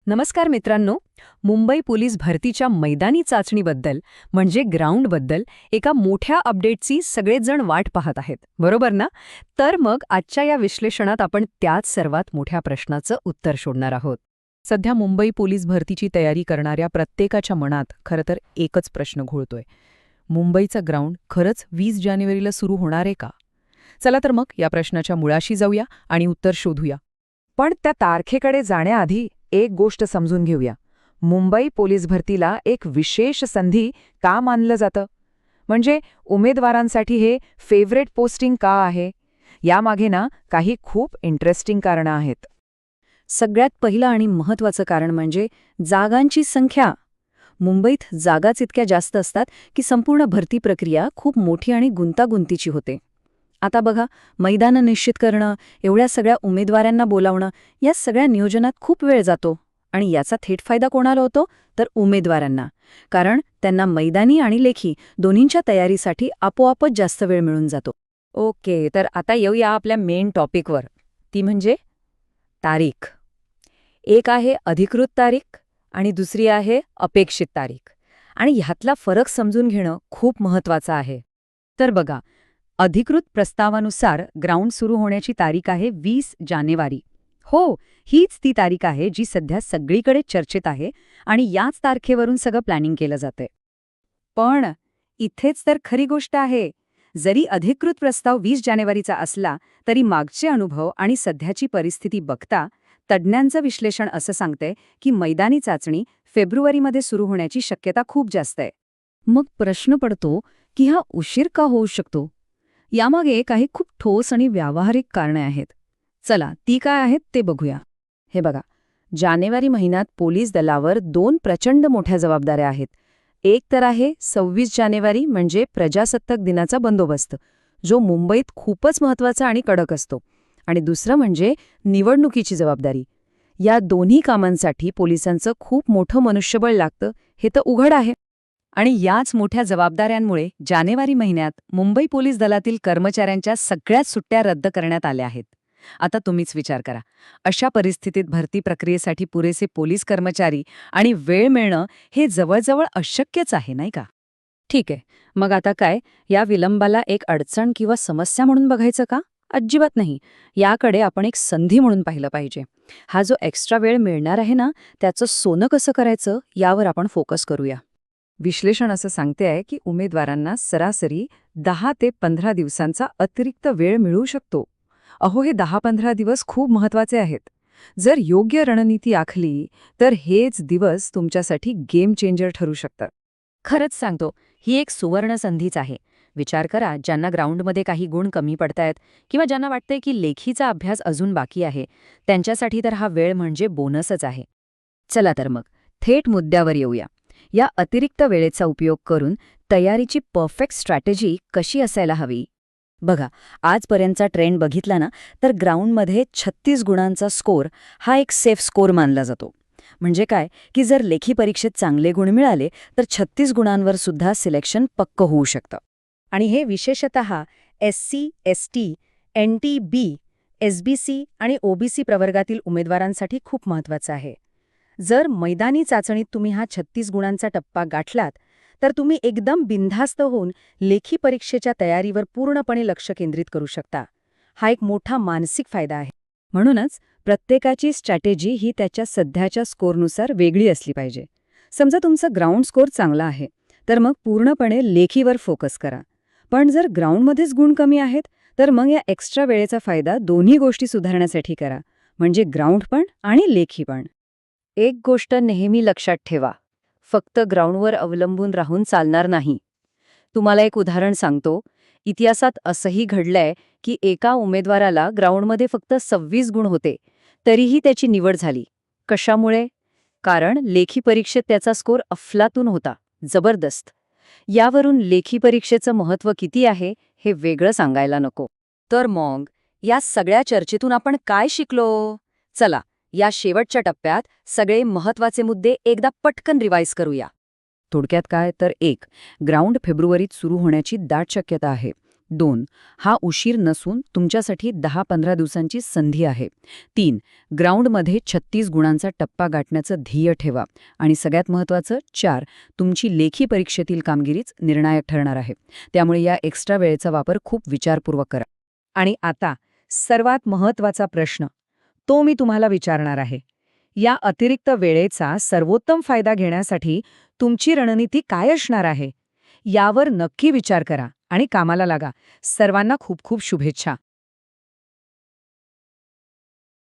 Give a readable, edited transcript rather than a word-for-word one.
नमस्कार मित्रांनो. मुंबई पोलीस भरतीच्या मैदानी चाचणीबद्दल म्हणजे ग्राउंडबद्दल एका मोठ्या अपडेटची सगळेच जण वाट पाहत आहेत, बरोबर ना? तर मग आजच्या या विश्लेषणात आपण त्याच सर्वात मोठ्या प्रश्नाचं उत्तर शोधणार आहोत. सध्या मुंबई पोलीस भरतीची तयारी करणाऱ्या प्रत्येकाच्या मनात खरं तर एकच प्रश्न घोळतोय. मुंबईचा ग्राउंड खरंच 20 जानेवारीला सुरू होणार आहे का? चला तर मग या प्रश्नाच्या मुळाशी जाऊया आणि उत्तर शोधूया. पण त्या तारखेकडे जाण्याआधी एक गोष्ट समजून घेऊया. मुंबई पोलीस भरतीला एक विशेष संधी का मानलं जातं? म्हणजे उमेदवारांसाठी हे फेवरेट पोस्टिंग का आहे? यामागे ना काही खूप इंटरेस्टिंग कारणं आहेत. सगळ्यात पहिलं आणि महत्त्वाचं कारण म्हणजे जागांची संख्या. मुंबईत जागाच इतक्या जास्त असतात की संपूर्ण भरती प्रक्रिया खूप मोठी आणि गुंतागुंतीची होते. आता बघा, मैदानं निश्चित करणं, एवढ्या सगळ्या उमेदवारांना बोलावणं, या सगळ्या नियोजनात खूप वेळ जातो. आणि याचा थेट फायदा कोणाला होतो? तर उमेदवारांना. कारण त्यांना मैदानी आणि लेखी दोन्हींच्या तयारीसाठी आपोआपच जास्त वेळ मिळून जातो. ओके, तर आता येऊया आपल्या मेन टॉपिकवर. ती म्हणजे तारीख. एक आहे अधिकृत तारीख आणि दुसरी आहे अपेक्षित तारीख. आणि ह्यातला फरक समजून घेणं खूप महत्त्वाचं आहे. तर बघा, अधिकृत प्रस्तावानुसार ग्राउंड सुरू होण्याची तारीख आहे 20 जानेवारी. हो, हीच ती तारीख आहे जी सध्या सगळीकडे चर्चेत आहे आणि याच तारखेवरून सगळं प्लॅनिंग केलं जातंय. पण इथेच तर खरी गोष्ट आहे. जरी अधिकृत प्रस्ताव 20 जानेवारीचा असला तरी मागचे अनुभव आणि सध्याची परिस्थिती बघता तज्ज्ञांचं विश्लेषण असं सांगतंय की मैदानी चाचणी फेब्रुवारीमध्ये सुरू होण्याची शक्यता खूप जास्त आहे. मग प्रश्न पडतो की हा उशीर का होऊ शकतो? यामागे काही खूप ठोस आणि व्यावहारिक कारणे आहेत. चला, ती काय आहेत ते बघूया. हे बघा, जानेवारी महिन्यात पोलीस दलावर 2 प्रचंड मोठ्या जबाबदाऱ्या आहेत. एक तर आहे 26 जानेवारी म्हणजे प्रजासत्ताक दिनाचा बंदोबस्त, जो मुंबईत खूपच महत्त्वाचा आणि कडक असतो. आणि दुसरं म्हणजे निवडणुकीची जबाबदारी. या दोन्ही कामांसाठी पोलिसांचं खूप मोठं मनुष्यबळ लागतं, हे तर उघड आहे. आणि याच मोठ्या जबाबदाऱ्यांमुळे जानेवारी महिन्यात मुंबई पोलीस दलातील कर्मचाऱ्यांच्या सगळ्याच सुट्ट्या रद्द करण्यात आल्या आहेत. आता तुम्हीच विचार करा, अशा परिस्थितीत भरती प्रक्रियेसाठी पुरेसे पोलीस कर्मचारी आणि वेळ मिळणं हे जवळजवळ अशक्यच आहे, नाही का? ठीक आहे, मग आता काय, या विलंबाला एक अडचण किंवा समस्या म्हणून बघायचं का? अजिबात नाही. याकडे आपण एक संधी म्हणून पाहिलं पाहिजे. हा जो एक्स्ट्रा वेळ मिळणार आहे ना, त्याचं सोनं कसं करायचं यावर आपण फोकस करूया. विश्लेषण असं सांगते आहे की उमेदवारांना सरासरी 10 ते 15 दिवसांचा अतिरिक्त वेळ मिळू शकतो. अहो, हे 10-15 दिवस खूप महत्त्वाचे आहेत. जर योग्य रणनीती आखली तर हेच दिवस तुमच्यासाठी गेम चेंजर ठरू शकतात. खरंच सांगतो, ही एक सुवर्ण संधीच आहे. विचार करा, ज्यांना ग्राउंडमध्ये काही गुण कमी पडतायत किंवा ज्यांना वाटतंय की लेखीचा अभ्यास अजून बाकी आहे, त्यांच्यासाठी तर हा वेळ म्हणजे बोनसच आहे. चला तर मग थेट मुद्द्यावर येऊया. या अतिरिक्त वेळेचा उपयोग करून तयारीची परफेक्ट स्ट्रॅटेजी कशी असायला हवी? बघा, आजपर्यंतचा ट्रेंड बघितला ना, तर ग्राउंडमध्ये 36 गुणांचा स्कोर हा एक सेफ स्कोर मानला जातो. म्हणजे काय, की जर लेखी परीक्षेत चांगले गुण मिळाले तर 36 गुणांवर सुद्धा सिलेक्शन पक्क होऊ शकतं. आणि हे विशेषतः SC, ST, NTB, SBC आणि OBC प्रवर्गातील उमेदवारांसाठी खूप महत्त्वाचं आहे. जर मैदानी चाचणीत तुम्ही हा 36 गुणांचा टप्पा गाठलात तर तुम्ही एकदम बिनधास्त होऊन लेखी परीक्षेच्या तयारीवर पूर्णपणे लक्ष केंद्रित करू शकता. हा एक मोठा मानसिक फायदा आहे. म्हणूनच प्रत्येकाची स्ट्रॅटेजी ही त्याच्या सध्याच्या स्कोरनुसार वेगळी असली पाहिजे. समजा तुमचा ग्राउंड स्कोर चांगला आहे तर मग पूर्णपणे लेखीवर फोकस करा. पण जर ग्राउंडमध्येच गुण कमी आहेत तर मग या एक्स्ट्रा वेळेचा फायदा दोन्ही गोष्टी सुधारण्यासाठी करा, म्हणजे ग्राउंड पण आणि लेखी पण. एक गोष्ट नेहमी लक्षात ठेवा, फक्त ग्राउंडवर अवलंबून राहून चालणार नाही. तुम्हाला एक उदाहरण सांगतो. इतिहासात असंही घडलंय की एका उमेदवाराला ग्राउंडमध्ये फक्त 26 गुण होते, तरीही त्याची निवड झाली. कशामुळे? कारण लेखी परीक्षेत त्याचा स्कोर अफलातून होता, जबरदस्त. यावरून लेखी परीक्षेचं महत्त्व किती आहे हे वेगळं सांगायला नको. तर मग या सगळ्या चर्चेतून आपण काय शिकलो? चला, या शेवटच्या टप्प्यात सगळे महत्त्वाचे मुद्दे एकदा पटकन रिवाईज करूया. थोडक्यात काय तर 1. ग्राउंड फेब्रुवारीत सुरू होण्याची दाट शक्यता आहे. 2. हा उशीर नसून तुमच्यासाठी 10-15 दिवसांची संधी आहे. 3. ग्राउंडमध्ये 36 गुणांचा टप्पा गाठण्याचं ध्येय ठेवा. आणि सगळ्यात महत्त्वाचं 4. तुमची लेखी परीक्षेतील कामगिरीच निर्णायक ठरणार आहे. त्यामुळे या एक्स्ट्रा वेळेचा वापर खूप विचारपूर्वक करा. आणि आता सर्वात महत्त्वाचा प्रश्न, तो मी तुम्हाला विचारणार आहे. या अतिरिक्त वेळेचा सर्वोत्तम फायदा घेण्यासाठी तुमची रणनीती काय असणार आहे? यावर नक्की विचार करा आणि कामाला लागा. सर्वांना खूप खूप शुभेच्छा.